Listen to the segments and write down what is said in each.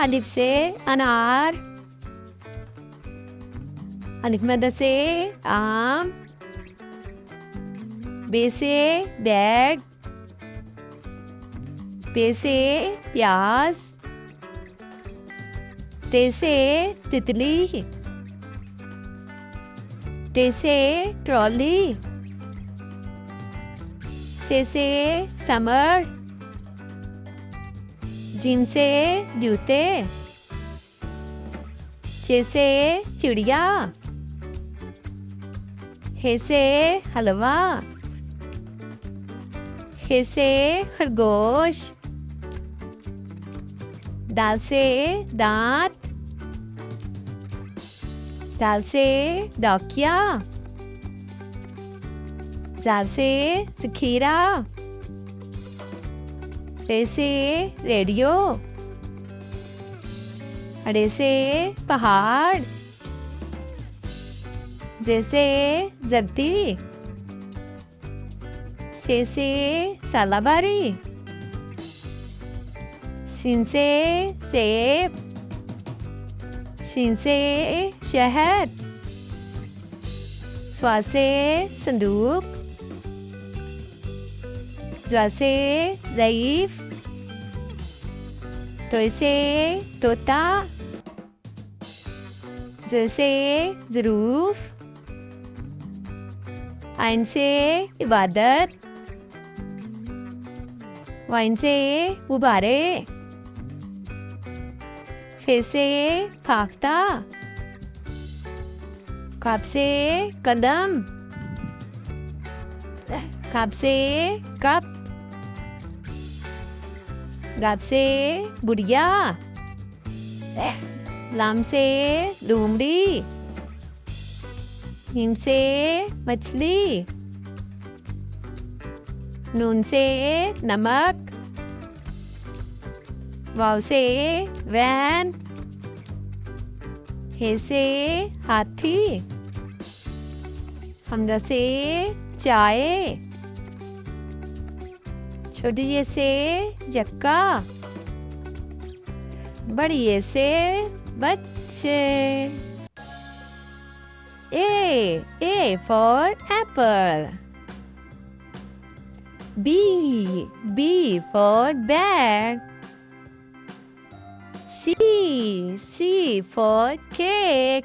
الف سے انار، الف مدہ سے آم، بے سے بیگ، پے سے پیاز، تے سے تتلی، ٹے سے ٹرالی، سے سمر، جیم سے جوتے، چے سے چڑیا، ہے سے حلوہ، خے سے خرگوش، دال سے دانت، دال سے ڈاکیا، زال سے ذخیرہ، رے سے ریڈیو، اڑے سے پہاڑ، زے سے زردی، سے سالاباری، سین سے سیب، شین سے شہد، سوا سے صندوق، جوا سے ضعیف، توئے سے طوطا، زے سے ظروف، عین سے عبادت، وائن سے غبارے، فے سے پھافتہ، کاف سے قدم، کاف سے کپ، گاف سے گڑیا، لام سے لومڑی، میم سے مچھلی، نون سے نمک، واو سے وین، ہے سے ہاتھی، حمزہ سے چائے، چھوٹی یہ سے یکا، بڑی یہ سے بچے. A for apple. B for bag. C for cake.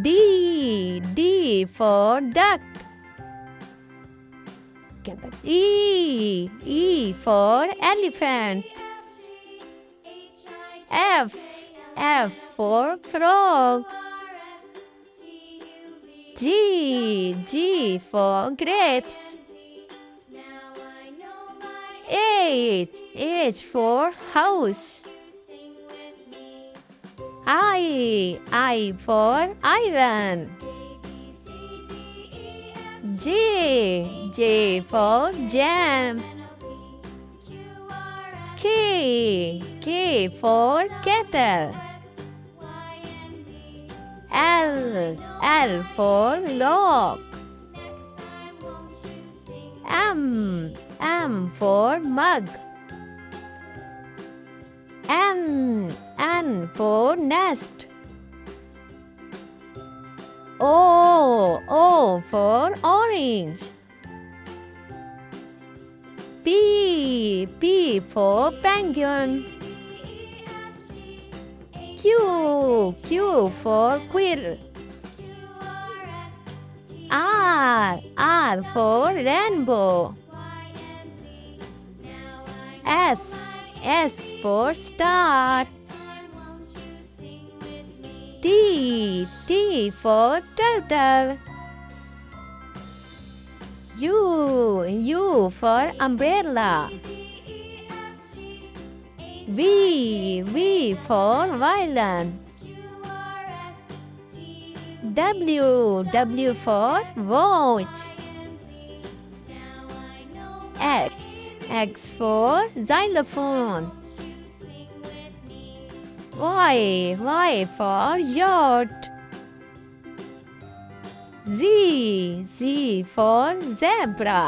D for duck. E for elephant. F for frog. G for grapes. H for house. I for iron. J for jam. K for kettle. L for log. M for mug. N for nest. O for orange. P for penguin. Q for quill. R for rainbow. S for star. T for turtle. U for umbrella. V for violin. W for watch. X for xylophone. Y for yacht. Z for zebra.